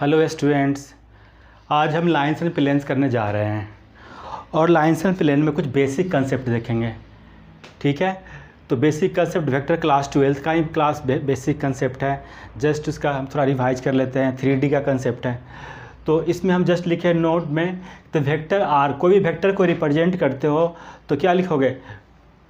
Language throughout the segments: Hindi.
हेलो स्टूडेंट्स, आज हम लाइन्स एंड प्लेन्स करने जा रहे हैं और लाइन्स एंड प्लेन में कुछ बेसिक कंसेप्ट देखेंगे। ठीक है, तो basic concept vector class 12th का ही बेसिक कंसेप्ट है। जस्ट उसका हम थोड़ा रिवाइज कर लेते हैं। 3D का कंसेप्ट है, तो इसमें हम जस्ट लिखे नोट में तो वेक्टर आर, कोई भी वेक्टर को रिप्रेजेंट करते हो तो क्या लिखोगे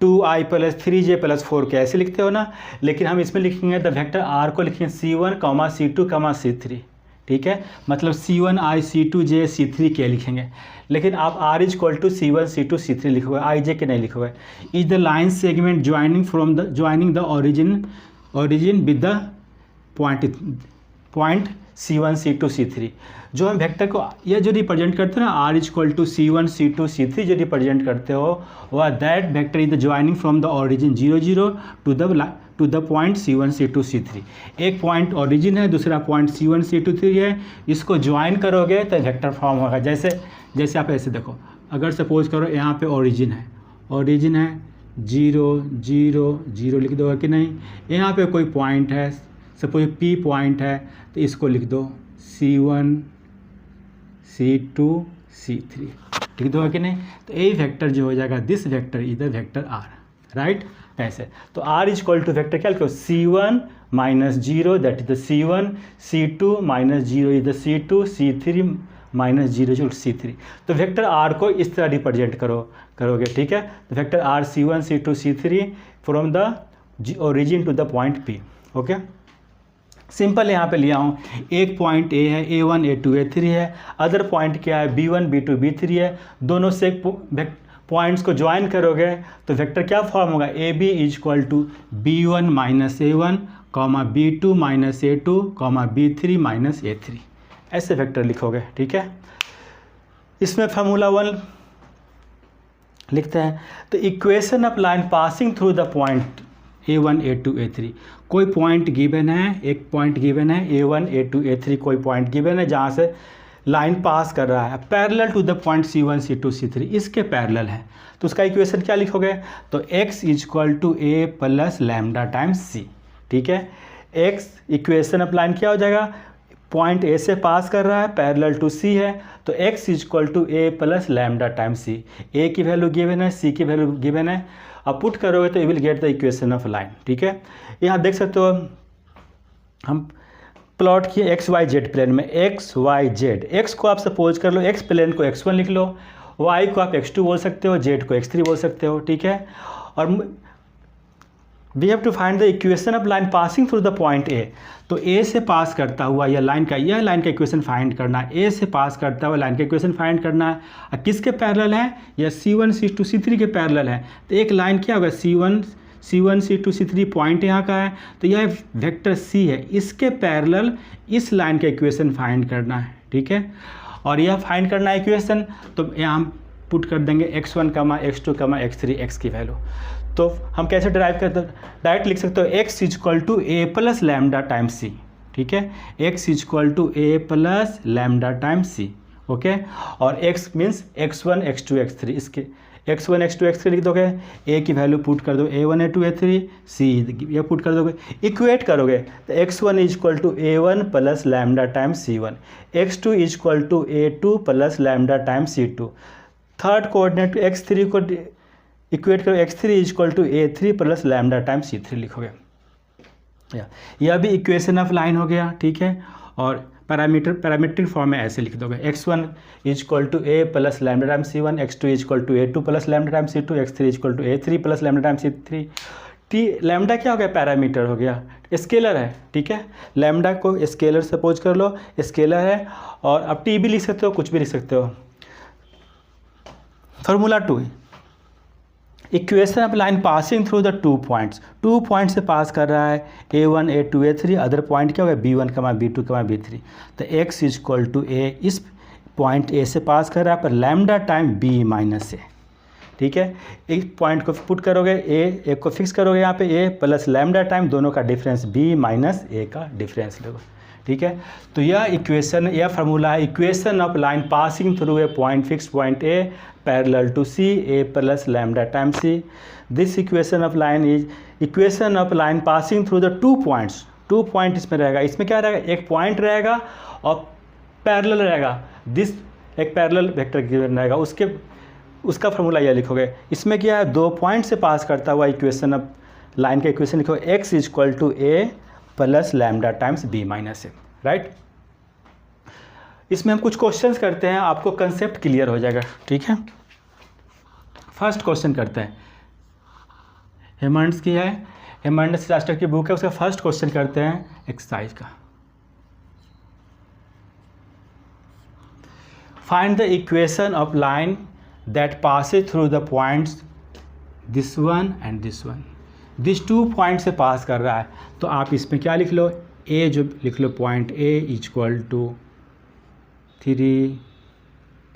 2i + 3j + 4k ऐसे लिखते हो ना। लेकिन हम इसमें लिखेंगे द वेक्टर आर को लिखेंगे C1, C2, C3। ठीक है, मतलब C1i, C2j, C3k लिखेंगे। लेकिन आप R = C1, C2, C3 लिखोगे, ij के नहीं लिखोगे। Is the line segment joining the origin with the point C1, C2, C3। जो हम वेक्टर को यह जो रिप्रेजेंट करते हैं ना, R = C1, C2, C3 जो रिप्रेजेंट करते हो वह that vector is the joining from the origin 0, 0 to the point C1, C2, C3। एक पॉइंट ओरिजिन है, दूसरा पॉइंट C1, C2, C3 है। इसको ज्वाइन करोगे तो वेक्टर फॉर्म होगा। जैसे आप ऐसे देखो, अगर सपोज करो यहाँ पे ओरिजिन है 0, 0, 0 लिख दोगे कि नहीं। यहाँ पे कोई पॉइंट है, सपोज P पॉइंट है, तो इसको लिख दो C1, C2, C3 लिख दो कि नहीं। तो ये वेक्टर जो हो जाएगा, this vector is the vector R, right. ऐसे तो R = वेक्टर क्या लिखो C1 - 0 that is the C1, C2 - 0 is the C2, C3 - 0 = C3। तो वेक्टर R को इस तरह रिप्रेजेंट करोगे। ठीक है, तो vector R C1, C2, C3 from the origin to the point P। Okay, simple यहाँ पे लिया हूँ। एक पॉइंट A है, A1, A2, A3 है। अदर पॉइंट क्या है, B1, B2, B3 है। दोनों से पॉइंट्स को ज्वाइन करोगे तो वेक्टर क्या फॉर्म होगा, AB = B1 - A1, B2 - A2, B3 - A3 ऐसे वेक्टर लिखोगे। ठीक है, इसमें फार्मूला 1 लिखते हैं। तो equation of line passing through the point A1, A2, A3। कोई पॉइंट गिवन है, एक पॉइंट गिवन है A1, A2, A3, कोई पॉइंट गिवन है जहाँ से लाइन पास कर रहा है parallel to the point C1, C2, C3, इसके पैरेलल है। तो उसका इक्वेशन क्या लिखोगे, तो x = A + lambda times C। ठीक है, x इक्वेशन ऑफ लाइन क्या हो जाएगा, पॉइंट A से पास कर रहा है, पैरेलल टू C है, तो x = A + lambda times C। A की वैल्यू गिवन है, C की वैल्यू गिवन है। अब पुट करोगे तो you will get the equation of line. ठीक है, यहाँ देख सकते हो हम प्लॉट किए x, y, z प्लेन में। x, y, z, x को आप सपोज कर लो, x प्लेन को x1 लिख लो, y को आप x2 बोल सकते हो, z को x3 बोल सकते हो। ठीक है, और we have to find the equation of line passing through the point A। तो A से पास करता हुआ यह लाइन का इक्वेशन फाइंड करना है। A से पास करता हुआ लाइन का इक्वेशन फाइंड करना है। और किसके पैरेलल है, यह C1, C2, C3 के पैरेलल है। तो एक लाइन क्या होगा, C1, C2, C3 पॉइंट यहाँ का है, तो यह वेक्टर C है, इसके पैरेलल इस लाइन का इक्वेशन फाइंड करना है। ठीक है, और यह फाइंड करना है इक्वेशन, तो यहाँ हम पुट कर देंगे x1, x2, x3, x की वैल्यू। तो हम कैसे ड्राइव करते हैं, डायरेक्ट लिख सकते हो x = A + lambda times C। ठीक है, x = A + lambda times C। Okay, और x means x1, x2, x3, इसके x1, x2, x3 लिख दोगे। A की वैल्यू पुट कर दो A1, A2, A3, C ये पुट कर दोगे, इक्वेट करोगे तो x1 = A1 + lambda times C1, x2 = A2 + lambda times C2। Third coordinate x3 को इक्वेट करो, x3 = A3 + lambda times C3 लिखोगे। यह भी इक्वेशन ऑफ लाइन हो गया। ठीक है, और पैरामीट्रिक फॉर्म में ऐसे लिख दोगे, x1 = A + lambda times C1, x2 = A2 + lambda times C2, x3 = A3 + lambda times C3। Lambda क्या हो गया, पैरामीटर हो गया, स्केलर है। ठीक है, लैम्डा को स्केलर सपोज कर लो, स्केलर है। और अब t भी लिख सकते हो, कुछ भी लिख सकते हो। Formula 2, equation of line passing through the 2 point से पास कर रहा है A1, A2, A3। Other point क्या होगा, B1, B2, B3। तो x = A, इस पॉइंट A से पास कर रहा है पर लैम्डा टाइम B - A। ठीक है, एक पॉइंट को पुट करोगे, एक को फिक्स करोगे यहाँ पे A + लैम्डा टाइम, दोनों का डिफरेंस B - A का डिफरेंस लोगे। ठीक है, तो यह फार्मूला है, equation of line passing through a point fix point A parallel to C, A + lambda time C। This equation of line is equation of line passing through the 2 points. 2 point इसमें रहेगा, इसमें क्या रहेगा, एक पॉइंट रहेगा और पैरेलल रहेगा, दिस एक पैरेलल वेक्टर गिवन रहेगा, उसका फॉर्मूला यह लिखोगे। इसमें क्या है, 2 पॉइंट से पास करता हुआ इक्वेशन, अब लाइन का इक्वेशन लिखो, x equal to A plus lambda times B minus a, right. इसमें हम कुछ क्वेश्चंस करते हैं, आपको कंसेप्ट क्लियर हो जाएगा, ठीक है। फर्स्ट क्वेश्चन करते हैं, हेमंड्स की है, हेमंड्स रास्टर की बुक है, उसका फर्स्ट क्वेश्चन करते हैं एक्सरसाइज का। Find the equation of line that passes through the points this one and this one. This 2 point से पास कर रहा है, तो आप इसमें क्या लिख लो, ए जो लिख लो, point A equal to 3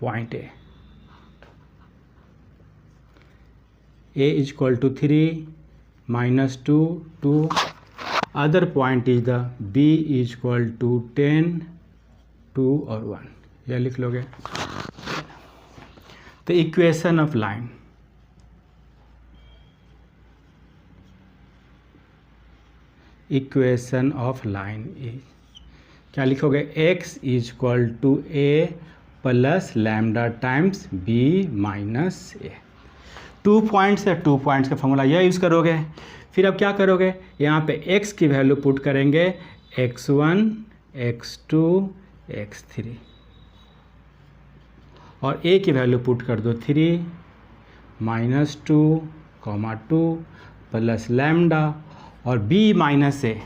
point A equal to 3 minus 2 2, other point is the B equal to 10 2 और 1, यह लिख लोगे। तो equation of line, equation of line क्या लिखोगे, x equal to A plus lambda times B minus A. 2 points है, 2 पॉइंट्स का फॉर्मूला यह यूज़ करोगे। फिर अब क्या करोगे, यहाँ पे x की वैल्यू पुट करेंगे, x1 x2 x3, और a की वैल्यू पुट कर दो 3 माइनस 2 2 प्लस लैम्डा, और b minus A,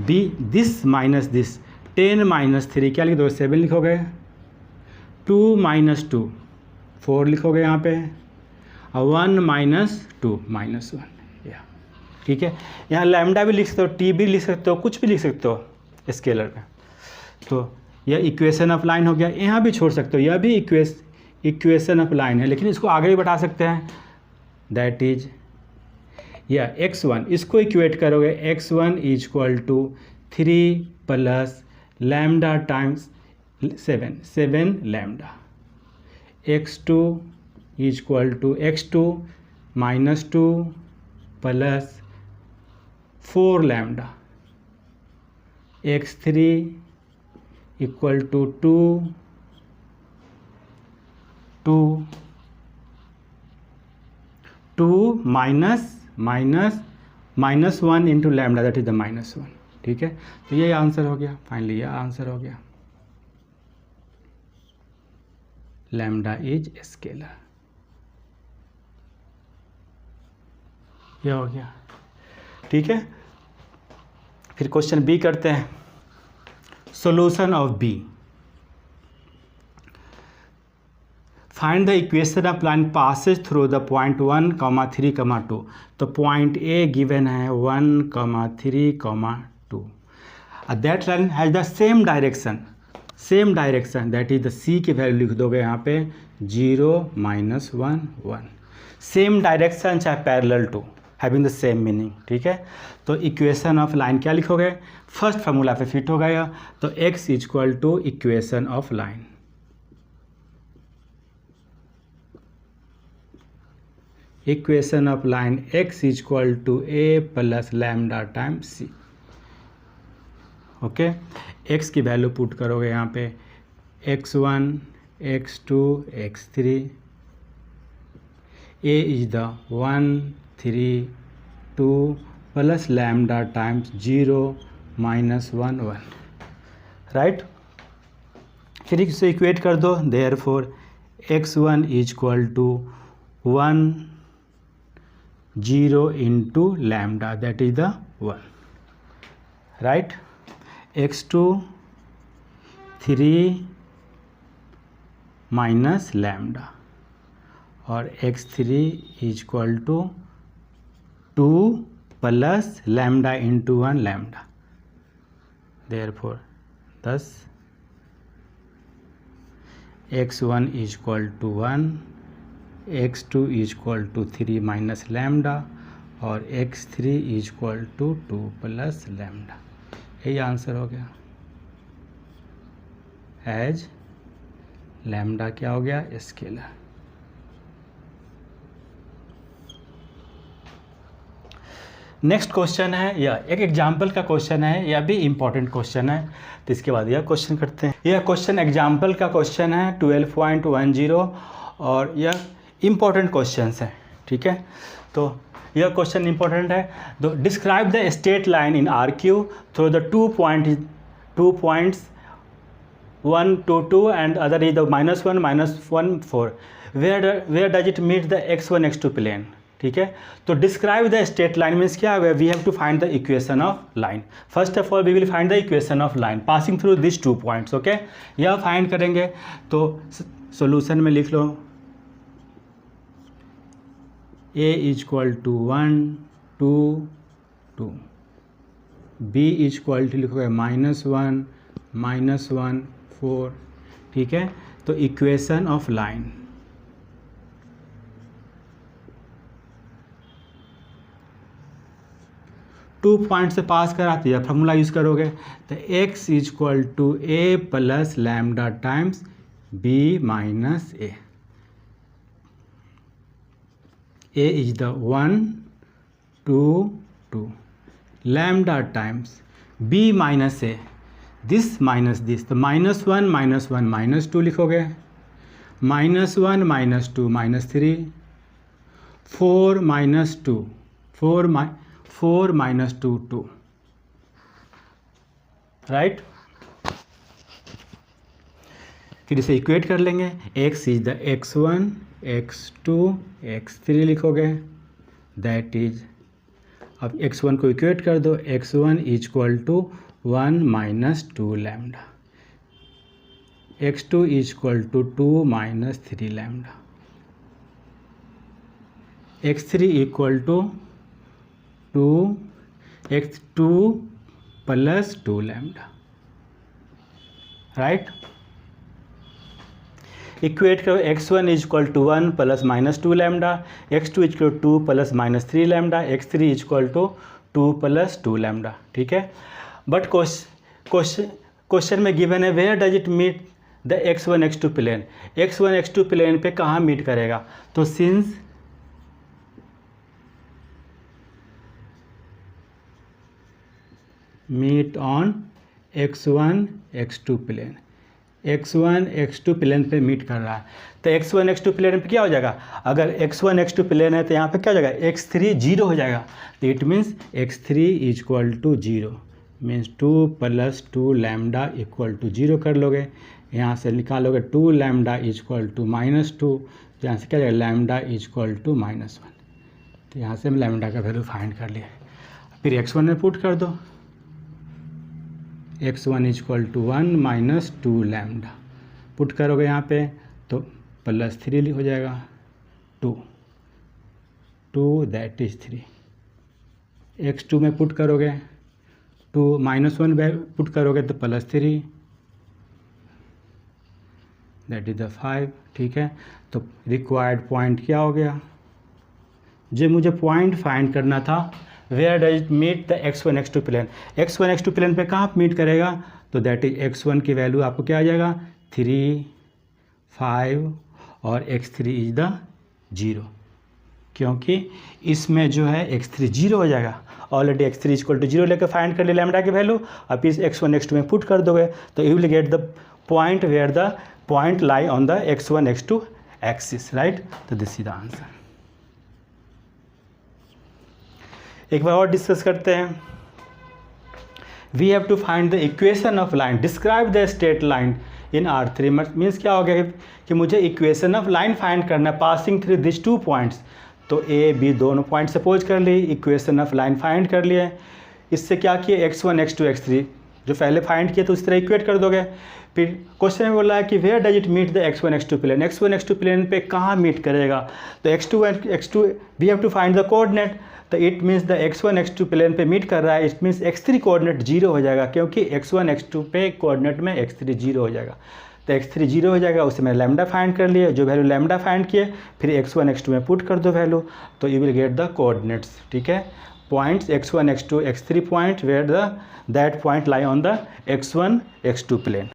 b this minus this, 10 minus 3 क्या लिख दो, 7 लिखोगे, 2 माइनस 2 4 लिखोगे यहाँ पे, और 1 माइनस 2 माइनस 1, या ठीक है। यहाँ लैम्डा भी लिख सकते हो, टी भी लिख सकते हो, कुछ भी लिख सकते हो स्केलर में। तो यह इक्वेशन ऑफ लाइन हो गया, यहाँ भी छोड़ सकते हो, यह भी इक्वेशन ऑफ लाइन है, लेकिन इसको आगे भी बढ़ा सकते हैं, दैट इज या x1, इसको इक्वेट करोगे, x1 equal to 3 plus lambda times 7 lambda, x2 equal to x2 minus 2 plus 4 lambda, x3 equal to 2 minus 1 into lambda, that is the -1, ठीक है। तो ये आंसर हो गया, फाइनली यह आंसर हो गया, लैम्डा इज स्केलर, यह हो गया, ठीक है। फिर क्वेश्चन बी करते हैं, solution of b. Find the equation of line passes through the point 1, 3, 2। तो पॉइंट ए गिवन है 1, 3, 2, that line has the same direction, that is the C की वैल्यू लिख दोगे यहाँ पे 0 -1 1, सेम डायरेक्शन चाहे parallel to, having the same meaning, ठीक है। तो इक्वेशन ऑफ लाइन क्या लिखोगे, फर्स्ट फार्मूला पे फिट हो गया, तो x equal to equation of line, equation of line x equal to a plus lambda times c, okay. x की वैल्यू पुट करोगे यहाँ पे, x1 x2 x3, a is the 1 3 2 plus lambda times 0 -1 1, right. फिर इसे इक्वेट कर दो, therefore x1 equal to 1 0 into lambda, that is the 1, right. x2 3 minus lambda, और x3 equal to 2 plus lambda into 1 lambda, therefore 10, x1 equal to 1, x2 equal to 3 minus lambda, और x3 equal to 2 plus lambda, यही आंसर हो गया, एज लैम्डा क्या हो गया, स्केलर। नेक्स्ट क्वेश्चन है, या एक एग्जाम्पल का क्वेश्चन है, यह भी इम्पॉर्टेंट क्वेश्चन है, तो इसके बाद यह क्वेश्चन करते हैं। यह क्वेश्चन एग्जाम्पल का क्वेश्चन है 12.10 और यह इम्पॉर्टेंट क्वेश्चन है, ठीक है। तो यह क्वेश्चन इंपॉर्टेंट है। तो describe the straight line in are Q through the 2 points 1 2 2 and other is the -1 -1 4 where does it meet the x1 x2 plane, ठीक है। तो describe the straight line means क्या है, we have to find the equation of line. First of all we will find the equation of line passing through this 2 points, okay. यह फाइंड करेंगे तो सॉल्यूशन में लिख लो a equal to 1 2 2, b equal to लिखोगे -1 -1 4, ठीक है। तो equation of line, two point से पास कराते हैं, फॉर्मूला यूज़ करोगे तो x equal to a plus lambda times b minus a is the 1 2 2 lambda times b minus a, this minus this, तो -1 -1 -2 लिखोगे, -1 -2 -3 4 -2 4 -2 2, राइट। फिर इसे इक्वेट कर लेंगे, x is the x1 x2 x3 लिखोगे, दैट इज, अब x1 को इक्वेट कर दो, x1 equal to 1 -2 lambda, x2 equal to 2 -3 lambda, x3 equal to 2 x2 plus 2 lambda, right. Equate करो, x1 equal to 1 plus -2 lambda, x2 equal to 2 plus -3 lambda, x3 equal to 2 plus 2 lambda, ठीक है। बट क्वेश्चन में गिवन है where does it meet the x1 x2 plane, x1 x2 plane पे कहाँ मीट करेगा, तो since meet on x1 x2 plane, x1 x2 plane पे मीट कर रहा है, तो x1 x2 प्लेन पे क्या हो जाएगा, अगर x1 x2 प्लेन है तो यहाँ पे क्या हो जाएगा, x3 0 हो जाएगा, तो it means x3 equal to 0 means 2 plus 2 lambda equal to 0 कर लोगे, यहाँ से निकालोगे 2 लैम्डा इक्वल टू -2, यहाँ से क्या जाएगा लैम्डा इक्वल टू -1, तो यहाँ से हम लैम्डा का वैल्यू फाइंड कर लिया। फिर x1 में पुट कर दो, x1 equal to 1 -2 lambda, put करोगे यहाँ पे तो +3 हो जाएगा, 2 दैट इज 3, x2 में पुट करोगे 2 -1 पुट करोगे तो +3 दैट इज द 5, ठीक है। तो रिक्वायर्ड पॉइंट क्या हो गया, जो मुझे पॉइंट फाइंड करना था, where does it meet the x1 x2 plane, x1 x2 plane पे कहाँ मीट करेगा, तो दैट इज x1 की वैल्यू आपको क्या आ जाएगा 3 5 और x3 इज द 0, क्योंकि इसमें जो है x3 0 हो जाएगा, ऑलरेडी x3 इक्वल टू 0 लेकर फाइंड कर ले लैम्डा की वैल्यू, अब इस x1 x2 में पुट कर दोगे तो you will get the point where the point lie on the x1 x2 axis, right. तो दिस इज द आंसर। एक बार और डिस्कस करते हैं, we have to find the equation of line, describe the straight line in R3, means क्या हो गया कि मुझे इक्वेशन ऑफ लाइन फाइंड करना है पासिंग थ्रू दिस 2 points, तो A B दोनों पॉइंट सपोज कर ली, इक्वेशन ऑफ लाइन फाइंड कर लिए, इससे क्या किए x1 x2 x3 जो पहले फाइंड किए तो उस तरह इक्वेट कर दोगे। फिर क्वेश्चन में बोला है कि where does it meet the x1 x2 plane, x1 x2 plane पे कहाँ मीट करेगा, तो x2 we have to find the coordinate, तो it means the x1 x2 plane पे मीट कर रहा है, इट मीन्स x3 कोऑर्डिनेट 0 हो जाएगा, क्योंकि x1 x2 पे कोऑर्डिनेट में x3 0 हो जाएगा, तो x3 0 हो जाएगा, उससे मैंने लैम्डा फाइंड कर लिया, जो वैल्यू लैम्डा फाइंड किए फिर x1 x2 में पुट कर दो वैल्यू, तो you will get the coordinates, ठीक है, points x1 x2 x3 point where the that point lie on the x1 x2 plane.